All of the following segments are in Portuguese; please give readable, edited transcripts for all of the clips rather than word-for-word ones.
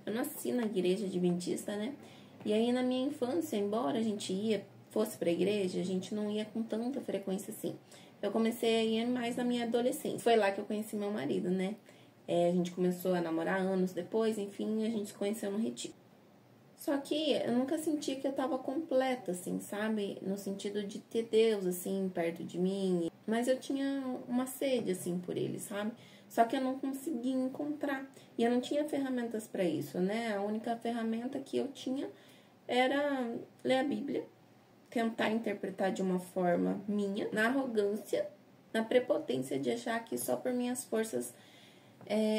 Eu nasci na igreja adventista, né? E aí na minha infância, embora a gente fosse pra igreja, a gente não ia com tanta frequência assim. Eu comecei a ir mais na minha adolescência. Foi lá que eu conheci meu marido, né? A gente começou a namorar anos depois, enfim, a gente se conheceu no retiro. Só que eu nunca senti que eu tava completa, assim, sabe? No sentido de ter Deus, assim, perto de mim. Mas eu tinha uma sede, assim, por ele, sabe? Só que eu não conseguia encontrar. E eu não tinha ferramentas para isso, né? A única ferramenta que eu tinha era ler a Bíblia, tentar interpretar de uma forma minha, na arrogância, na prepotência de achar que só por minhas forças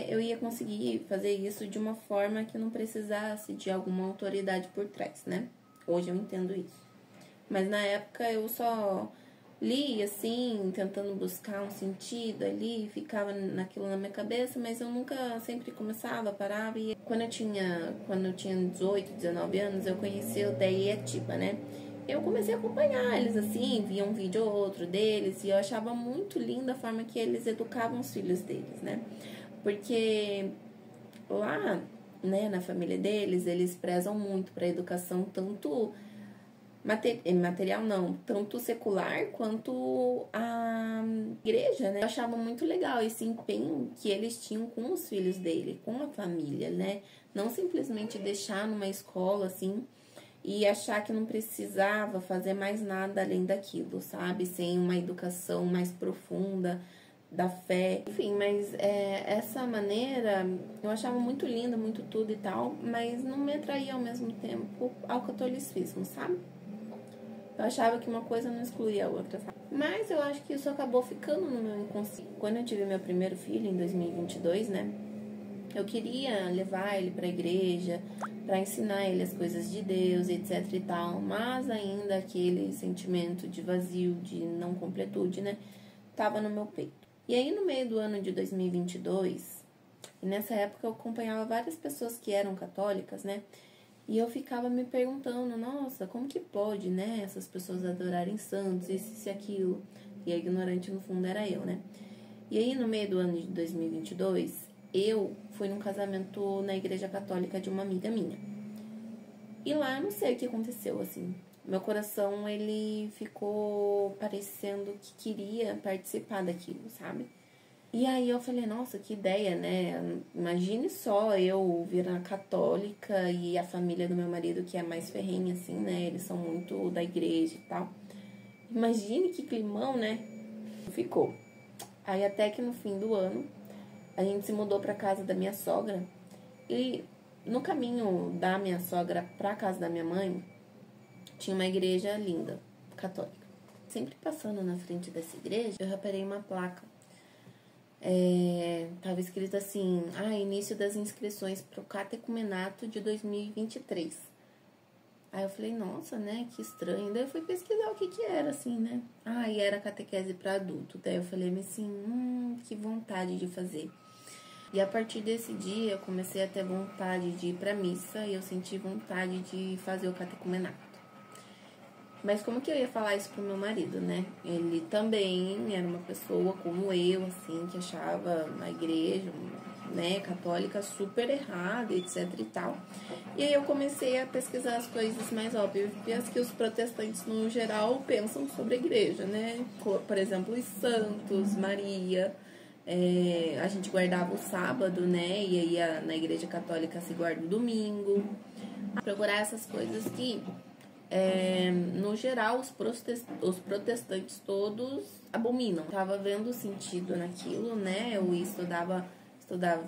eu ia conseguir fazer isso de uma forma que não precisasse de alguma autoridade por trás, né? Hoje eu entendo isso. Mas na época eu só li, assim, tentando buscar um sentido ali, ficava naquilo na minha cabeça, mas eu nunca, sempre começava, parava. E quando eu tinha 18, 19 anos, eu conheci o Deia e Atiba, né? Eu comecei a acompanhar eles, assim, via um vídeo ou outro deles, e eu achava muito linda a forma que eles educavam os filhos deles, né? Porque lá, né, na família deles, eles prezam muito para a educação, tanto material não, tanto secular quanto a igreja, né? Eu achava muito legal esse empenho que eles tinham com os filhos dele, com a família, né? Não simplesmente deixar numa escola assim e achar que não precisava fazer mais nada além daquilo, sabe? Sem uma educação mais profunda da fé, enfim, mas essa maneira eu achava muito linda, muito tudo e tal, mas não me atraía ao mesmo tempo ao catolicismo, sabe? Eu achava que uma coisa não excluía a outra, sabe? Mas eu acho que isso acabou ficando no meu inconsciente. Quando eu tive meu primeiro filho, em 2022, né? Eu queria levar ele pra igreja, pra ensinar ele as coisas de Deus, etc e tal. Mas ainda aquele sentimento de vazio, de não completude, né? Tava no meu peito. E aí, no meio do ano de 2022, e nessa época eu acompanhava várias pessoas que eram católicas, né? E eu ficava me perguntando, nossa, como que pode, né, essas pessoas adorarem santos, isso e aquilo. E a ignorante, no fundo, era eu, né? E aí, no meio do ano de 2022, eu fui num casamento na igreja católica de uma amiga minha. E lá, não sei o que aconteceu, assim. Meu coração, ele ficou parecendo que queria participar daquilo, sabe? E aí eu falei, nossa, que ideia, né? Imagine só eu virar católica e a família do meu marido, que é mais ferrenha, assim, né? Eles são muito da igreja e tal. Imagine que climão, né? Ficou. Aí até que no fim do ano, a gente se mudou pra casa da minha sogra. E no caminho da minha sogra pra casa da minha mãe, tinha uma igreja linda, católica. Sempre passando na frente dessa igreja, eu reparei uma placa. Tava escrito assim, início das inscrições pro catecumenato de 2023. Aí eu falei, nossa, né, que estranho. Daí eu fui pesquisar o que era, assim, né. E era catequese para adulto. Daí eu falei assim, que vontade de fazer. E a partir desse dia eu comecei a ter vontade de ir pra missa e eu senti vontade de fazer o catecumenato. Mas como que eu ia falar isso pro meu marido, né? Ele também era uma pessoa como eu, assim, que achava a igreja, né, católica super errada, etc e tal. E aí eu comecei a pesquisar as coisas mais óbvias que os protestantes, no geral, pensam sobre a igreja, né? Por exemplo, os santos, Maria. A gente guardava o sábado, né? E aí na igreja católica se guarda o domingo. Procurar essas coisas que... no geral, os protestantes todos abominam. Tava vendo sentido naquilo, né? Eu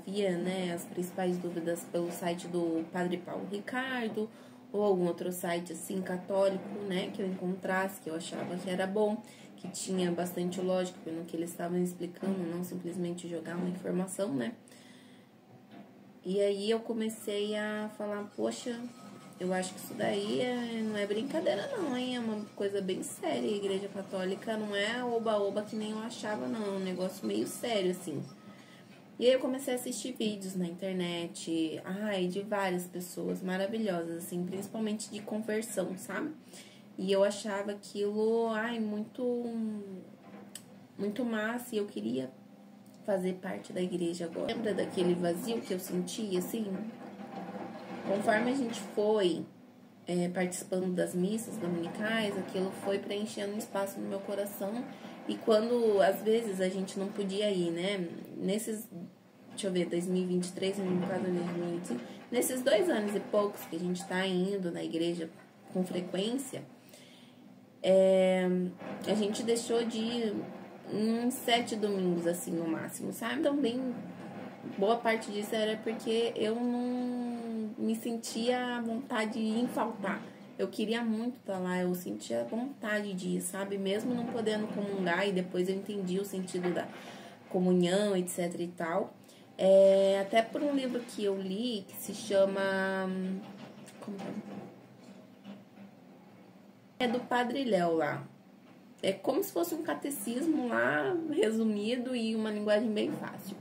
via, né, as principais dúvidas pelo site do Padre Paulo Ricardo ou algum outro site assim católico, né, que eu encontrasse, que eu achava que era bom, que tinha bastante lógica no que eles estavam explicando, não simplesmente jogar uma informação, né? E aí eu comecei a falar, poxa, eu acho que isso daí não é brincadeira não, hein? É uma coisa bem séria. A igreja católica não é oba-oba que nem eu achava, não. É um negócio meio sério, assim. E aí eu comecei a assistir vídeos na internet, de várias pessoas maravilhosas, assim, principalmente de conversão, sabe? E eu achava aquilo, muito massa, e eu queria fazer parte da igreja agora. Lembra daquele vazio que eu sentia, assim? conforme a gente foi participando das missas dominicais, aquilo foi preenchendo um espaço no meu coração. E quando, às vezes, a gente não podia ir, né? Nesses, deixa eu ver, 2023, no caso 2025, nesses 2 anos e poucos que a gente tá indo na igreja com frequência, a gente deixou de ir uns 7 domingos, assim, no máximo, sabe? Também, boa parte disso era porque eu não me sentia à vontade em faltar. Eu queria muito estar lá, eu sentia vontade de ir, sabe? Mesmo não podendo comungar, e depois eu entendi o sentido da comunhão, etc e tal. Até por um livro que eu li, que se chama... É do Padre Léo lá. É como se fosse um catecismo lá, resumido e uma linguagem bem fácil.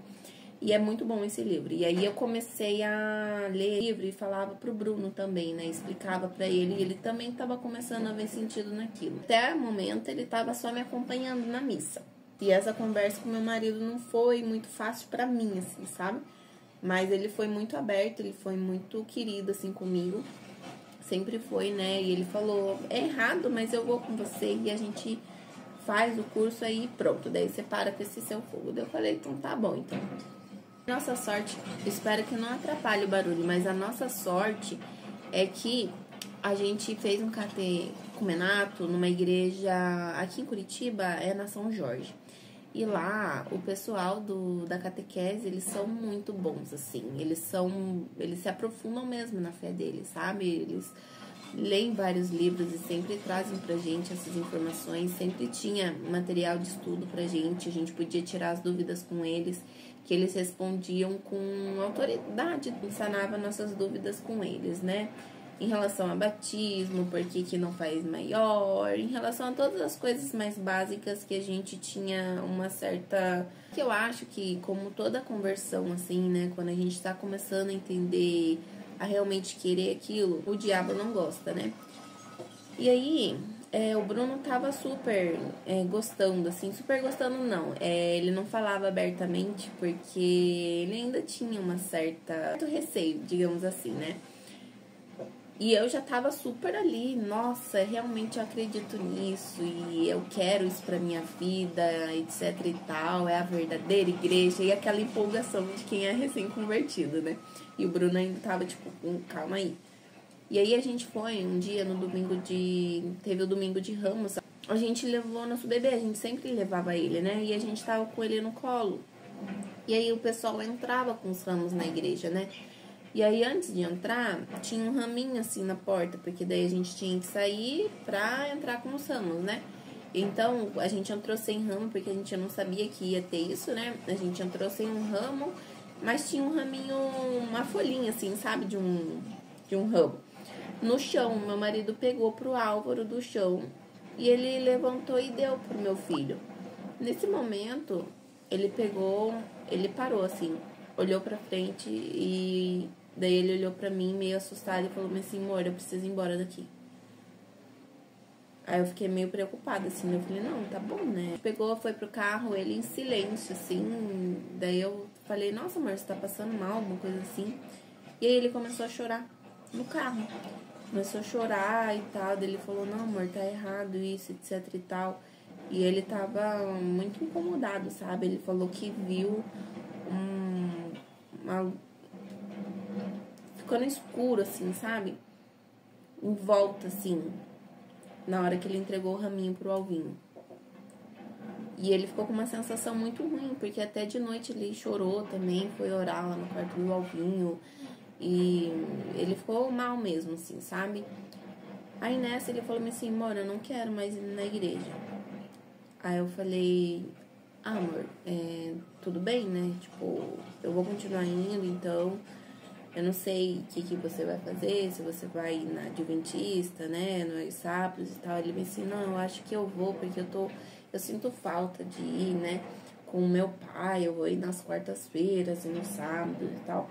E é muito bom esse livro. E aí eu comecei a ler o livro e falava pro Bruno também, né? Explicava pra ele. E ele também tava começando a ver sentido naquilo. Até o momento ele tava só me acompanhando na missa. E essa conversa com meu marido não foi muito fácil pra mim, assim, sabe? Mas ele foi muito aberto, ele foi muito querido, assim, comigo. Sempre foi, né? E ele falou, é errado, mas eu vou com você e a gente faz o curso aí, pronto. Daí você para com esse seu fogo. Daí eu falei, então tá bom, então. Nossa sorte, espero que não atrapalhe o barulho, mas a nossa sorte é que a gente fez um catecumenato numa igreja aqui em Curitiba, na São Jorge. E lá, o pessoal da catequese, eles são muito bons, assim. Eles se aprofundam mesmo na fé deles, sabe? Eles leem vários livros e sempre trazem pra gente essas informações. Sempre tinha material de estudo pra gente, a gente podia tirar as dúvidas com eles, que eles respondiam com autoridade, sanava nossas dúvidas com eles, né? Em relação a batismo, por que não faz maior, em relação a todas as coisas mais básicas que a gente tinha uma certa... Que eu acho que, como toda conversão, assim, né? Quando a gente tá começando a entender, a realmente querer aquilo, o diabo não gosta, né? E aí... o Bruno tava super gostando, assim, super gostando não. Ele não falava abertamente porque ele ainda tinha um certo receio, digamos assim, né? E eu já tava super ali, nossa, realmente eu acredito nisso e eu quero isso pra minha vida, etc e tal, é a verdadeira igreja e aquela empolgação de quem é recém-convertido, né? E o Bruno ainda tava tipo, calma aí. E aí a gente foi um dia no teve o domingo de Ramos, a gente levou nosso bebê, a gente sempre levava ele, né? E a gente tava com ele no colo. E aí o pessoal entrava com os ramos na igreja, né? E aí antes de entrar, tinha um raminho assim na porta, porque daí a gente tinha que sair pra entrar com os ramos, né? Então a gente entrou sem ramo, porque a gente não sabia que ia ter isso, né? A gente entrou sem um ramo, mas tinha um raminho, uma folhinha assim, sabe? De um ramo. No chão, meu marido pegou pro Álvaro do chão e ele levantou e deu pro meu filho. Nesse momento, ele parou assim, olhou pra frente e daí ele olhou pra mim meio assustado e falou assim, amor, eu preciso ir embora daqui. Aí eu fiquei meio preocupada, assim, eu falei, não, tá bom, né? Pegou, foi pro carro, ele em silêncio, assim, daí eu falei, nossa, amor, você tá passando mal, alguma coisa assim. E aí ele começou a chorar no carro. Começou a chorar e tal, daí ele falou, não, amor, tá errado isso, etc e tal. E ele tava muito incomodado, sabe? Ele falou que viu ficou no escuro, assim, sabe? Em volta, assim, na hora que ele entregou o raminho pro Alvinho. E ele ficou com uma sensação muito ruim, porque até de noite ele chorou também, foi orar lá no quarto do Alvinho. E ele ficou mal mesmo, assim, sabe? Aí nessa ele falou assim, amor, eu não quero mais ir na igreja. Aí eu falei, amor, tudo bem, né? Tipo, eu vou continuar indo, então eu não sei o que você vai fazer, se você vai ir na Adventista, né? Nos sábados e tal. Ele me disse, não, eu acho que eu vou, porque eu sinto falta de ir, né? Com o meu pai, eu vou ir nas quartas-feiras e nos sábados e tal.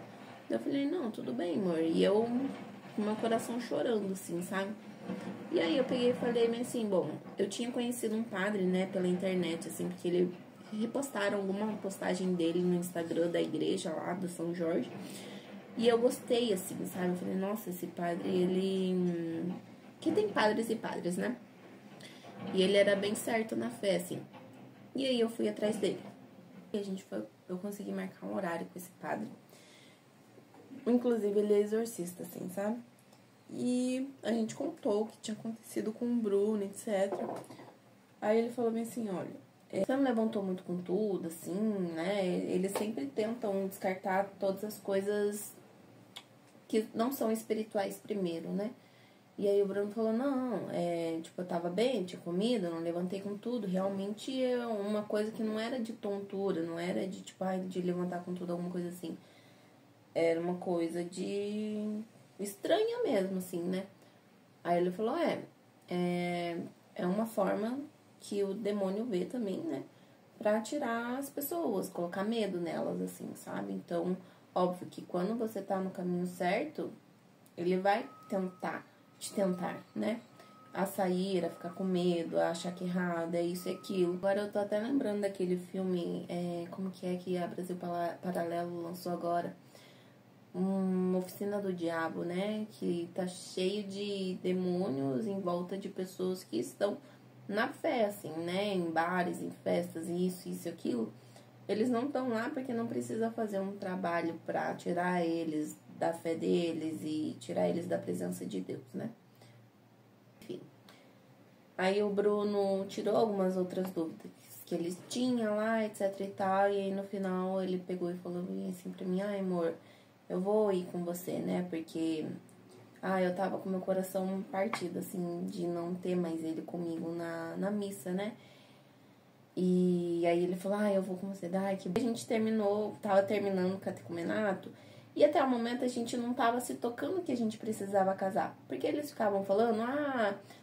Eu falei, não, tudo bem, amor. E eu, com meu coração chorando, assim, sabe? E aí eu peguei e falei assim, bom, eu tinha conhecido um padre, né, pela internet, assim, porque ele repostaram alguma postagem dele no Instagram da igreja lá, do São Jorge. E eu gostei, assim, sabe? Eu falei, nossa, esse padre, ele... Que tem padres e padres, né? E ele era bem certo na fé, assim. E aí eu fui atrás dele. E eu consegui marcar um horário com esse padre. Inclusive, ele é exorcista, assim, sabe? E a gente contou o que tinha acontecido com o Bruno, etc. Aí ele falou bem assim, olha, você não levantou muito com tudo, assim, né? Eles sempre tentam descartar todas as coisas que não são espirituais primeiro, né? E aí o Bruno falou, não, tipo, eu tava bem, tinha comido, não levantei com tudo. Realmente é uma coisa que não era de tontura, não era de, tipo, de levantar com tudo, alguma coisa assim. Era uma coisa de estranha mesmo, assim, né? Aí ele falou, é uma forma que o demônio vê também, né? Pra tirar as pessoas, colocar medo nelas, assim, sabe? Então, óbvio que quando você tá no caminho certo, ele vai te tentar, né? A sair, a ficar com medo, a achar que é errado, é isso e aquilo. Agora eu tô até lembrando daquele filme, como que a Brasil Paralelo lançou agora? Uma Oficina do Diabo, né? Que tá cheio de demônios em volta de pessoas que estão na fé, assim, né? Em bares, em festas, isso e aquilo. Eles não estão lá porque não precisa fazer um trabalho pra tirar eles da fé deles e tirar eles da presença de Deus, né? Enfim. Aí o Bruno tirou algumas outras dúvidas que eles tinham lá, etc e tal. E aí no final ele pegou e falou assim pra mim, ai amor, eu vou ir com você, né? Porque eu tava com meu coração partido, assim, de não ter mais ele comigo na missa, né? E aí ele falou, eu vou com você. Que a gente tava terminando o catecumenato. E até o momento a gente não tava se tocando que a gente precisava casar. Porque eles ficavam falando,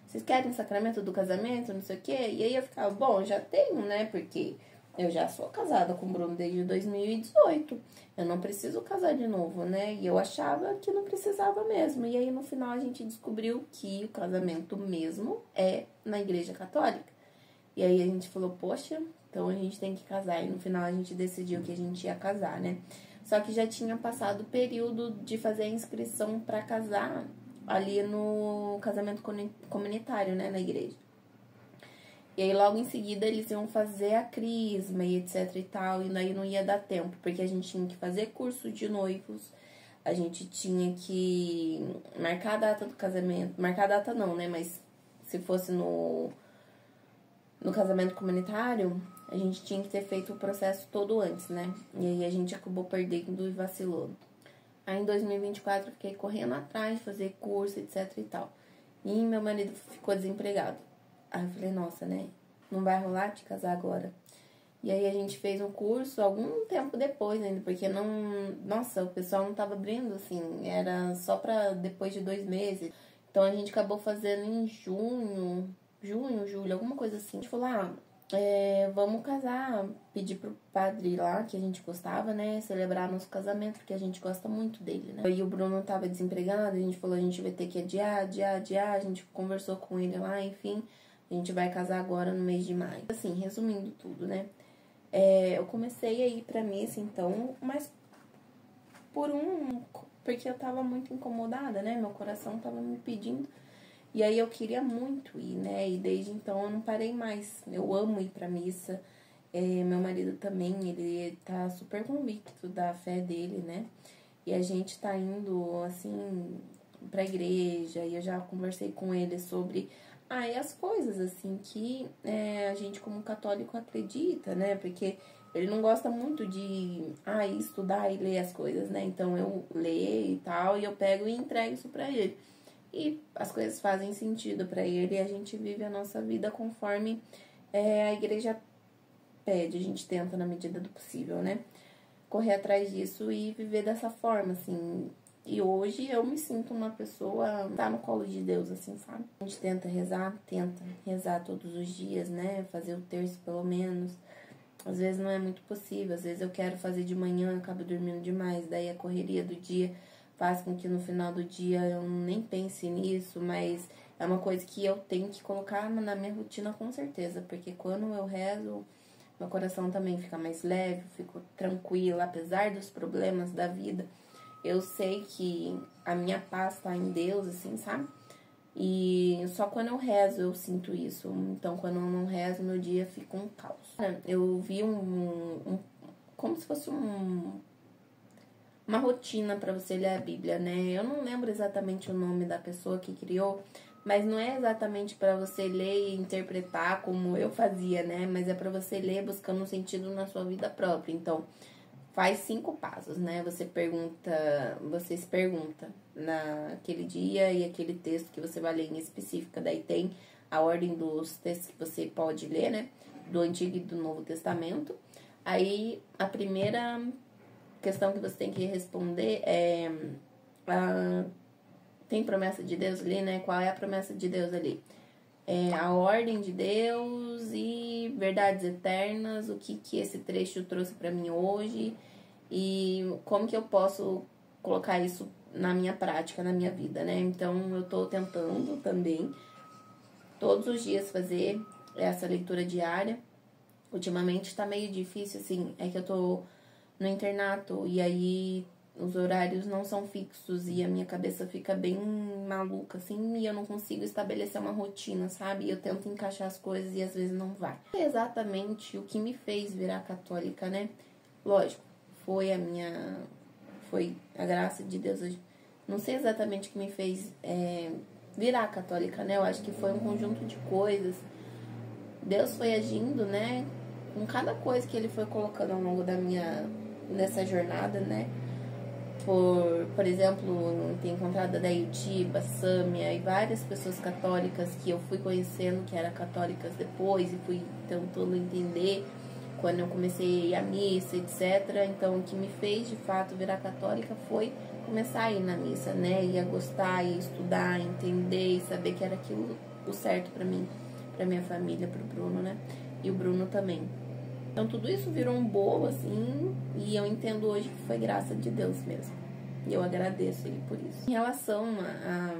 vocês querem o sacramento do casamento, não sei o quê. E aí eu ficava, bom, já tenho, né? Porque eu já sou casada com o Bruno desde 2018. Eu não preciso casar de novo, né? E eu achava que não precisava mesmo. E aí no final a gente descobriu que o casamento mesmo é na Igreja Católica. E aí a gente falou, poxa, então a gente tem que casar. E no final a gente decidiu que a gente ia casar, né? Só que já tinha passado o período de fazer a inscrição para casar ali no casamento comunitário, né? Na igreja. E aí logo em seguida eles iam fazer a crisma e etc e tal. E daí não ia dar tempo, porque a gente tinha que fazer curso de noivos. A gente tinha que marcar a data do casamento. Marcar a data não, né? Mas se fosse no casamento comunitário, a gente tinha que ter feito o processo todo antes, né? E aí a gente acabou perdendo e vacilou. Aí em 2024 eu fiquei correndo atrás de fazer curso, etc e tal. E meu marido ficou desempregado. Aí eu falei, nossa, né? Não vai rolar de casar agora. E aí a gente fez um curso algum tempo depois ainda, porque não... Nossa, o pessoal não tava abrindo, assim, era só pra depois de 2 meses. Então a gente acabou fazendo em junho, julho, alguma coisa assim. A gente falou, vamos casar, pedir pro padre lá, que a gente gostava, né, celebrar nosso casamento, porque a gente gosta muito dele, né. E o Bruno tava desempregado, a gente falou, a gente vai ter que adiar, a gente conversou com ele lá, enfim, a gente vai casar agora no mês de maio. Assim, resumindo tudo, né, eu comecei a ir pra missa, então, mas porque eu tava muito incomodada, né, meu coração tava me pedindo. E aí eu queria muito ir, né? E desde então eu não parei mais. Eu amo ir pra missa. Meu marido também, ele tá super convicto da fé dele, né? E a gente tá indo, assim, pra igreja. E eu já conversei com ele sobre as coisas, assim, que a gente como católico acredita, né? Porque ele não gosta muito de estudar e ler as coisas, né? Então eu leio e tal, e eu pego e entrego isso pra ele. E as coisas fazem sentido para ele e a gente vive a nossa vida conforme a igreja pede. A gente tenta, na medida do possível, né? Correr atrás disso e viver dessa forma, assim. E hoje eu me sinto uma pessoa que tá no colo de Deus, assim, sabe? A gente tenta rezar todos os dias, né? Fazer o terço pelo menos. Às vezes não é muito possível, às vezes eu quero fazer de manhã, acabo dormindo demais, daí a correria do dia faz com que no final do dia eu nem pense nisso, mas é uma coisa que eu tenho que colocar na minha rotina com certeza, porque quando eu rezo, meu coração também fica mais leve, eu fico tranquila, apesar dos problemas da vida, eu sei que a minha paz tá em Deus, assim, sabe? E só quando eu rezo eu sinto isso. Então, quando eu não rezo, meu dia fica um caos. Eu vi como se fosse uma rotina para você ler a Bíblia, né? Eu não lembro exatamente o nome da pessoa que criou, mas não é exatamente para você ler e interpretar como eu fazia, né? Mas é para você ler buscando um sentido na sua vida própria. Então, faz 5 passos, né? Você se pergunta naquele dia e aquele texto que você vai ler em específica. Daí tem a ordem dos textos que você pode ler, né? Do Antigo e do Novo Testamento. Aí, a primeira questão que você tem que responder é... tem promessa de Deus ali, né? Qual é a promessa de Deus ali? É a ordem de Deus e verdades eternas, o que esse trecho trouxe para mim hoje e como que eu posso colocar isso na minha prática, na minha vida, né? Então, eu tô tentando também todos os dias fazer essa leitura diária. Ultimamente tá meio difícil, assim, é que eu tô no internato e aí os horários não são fixos e a minha cabeça fica bem maluca, assim, e eu não consigo estabelecer uma rotina, sabe? Eu tento encaixar as coisas e às vezes não vai. É exatamente o que me fez virar católica, né? Lógico, foi a graça de Deus. Não sei exatamente o que me fez virar católica, né? Eu acho que foi um conjunto de coisas. Deus foi agindo, né? Com cada coisa que Ele foi colocando ao longo nessa jornada, né? Por exemplo, ter encontrado a Dailtiba, Sâmia e várias pessoas católicas que eu fui conhecendo que eram católicas depois e fui tentando entender quando eu comecei a ir à missa, etc. Então, o que me fez, de fato, virar católica foi começar a ir na missa, né? E a gostar, e estudar, entender e saber que era aquilo o certo pra mim, pra minha família, pro Bruno, né? E o Bruno também. Então, tudo isso virou um bolo, assim, e eu entendo hoje que foi graça de Deus mesmo. E eu agradeço Ele por isso. Em relação a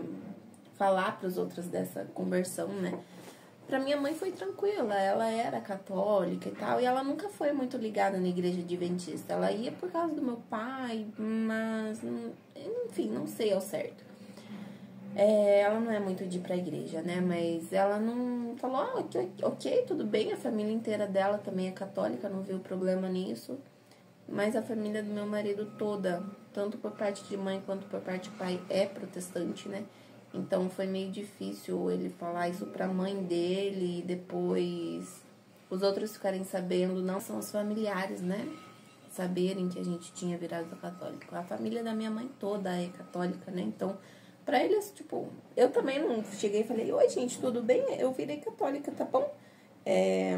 falar para os outros dessa conversão, né? Pra minha mãe foi tranquila, ela era católica e tal, e ela nunca foi muito ligada na igreja adventista. Ela ia por causa do meu pai, mas, enfim, não sei ao certo. Ela não é muito de ir pra igreja, né? Mas ela não falou, ok, tudo bem, a família inteira dela também é católica, não viu problema nisso. Mas a família do meu marido toda, tanto por parte de mãe quanto por parte de pai, é protestante, né? Então foi meio difícil ele falar isso pra mãe dele e depois os outros ficarem sabendo, não são os familiares, né? Saberem que a gente tinha virado católico. A família da minha mãe toda é católica, né? Então, pra eles, tipo, eu também não cheguei e falei, oi gente, tudo bem? Eu virei católica, tá bom?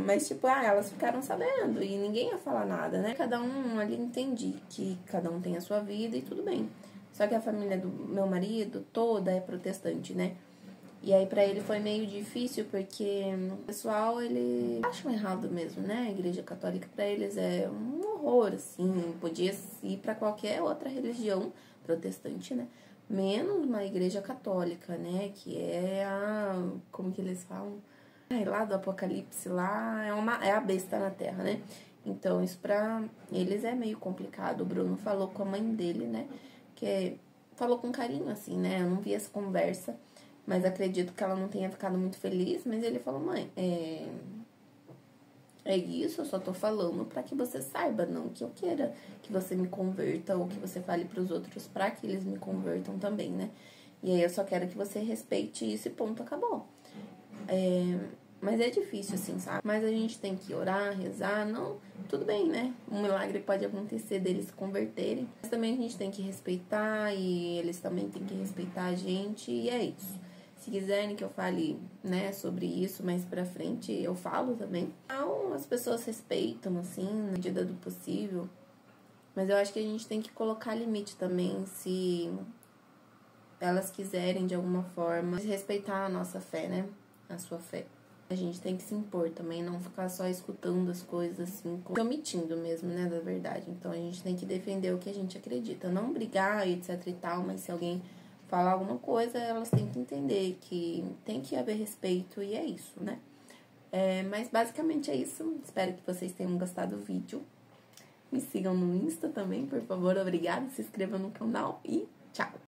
Mas, tipo, elas ficaram sabendo e ninguém ia falar nada, né? Cada um ali entendi que cada um tem a sua vida e tudo bem. Só que a família do meu marido toda é protestante, né? E aí pra ele foi meio difícil porque o pessoal, ele acham errado mesmo, né? A igreja católica pra eles é um horror, assim. Podia ir pra qualquer outra religião protestante, né? Menos uma igreja católica, né? Que é como que eles falam? Lá do Apocalipse, lá é a besta na terra, né? Então, isso pra eles é meio complicado. O Bruno falou com a mãe dele, né? Falou com carinho, assim, né? Eu não vi essa conversa, mas acredito que ela não tenha ficado muito feliz. Mas ele falou, mãe, é isso, eu só tô falando pra que você saiba, não que eu queira que você me converta ou que você fale pros outros pra que eles me convertam também, né? E aí eu só quero que você respeite isso e ponto, acabou. Mas é difícil, assim, sabe? Mas a gente tem que orar, rezar, não, tudo bem, né? Um milagre pode acontecer deles se converterem. Mas também a gente tem que respeitar e eles também têm que respeitar a gente e é isso. Se quiserem que eu fale, né, sobre isso mais pra frente, eu falo também. Então, as pessoas respeitam, assim, na medida do possível. Mas eu acho que a gente tem que colocar limite também, se elas quiserem, de alguma forma, respeitar a nossa fé, né? A sua fé. A gente tem que se impor também, não ficar só escutando as coisas assim, omitindo mesmo, né, da verdade. Então a gente tem que defender o que a gente acredita, não brigar, etc e tal, mas se alguém falar alguma coisa, elas têm que entender que tem que haver respeito e é isso, né? Mas basicamente é isso. Espero que vocês tenham gostado do vídeo. Me sigam no Insta também, por favor. Obrigada. Se inscrevam no canal e tchau!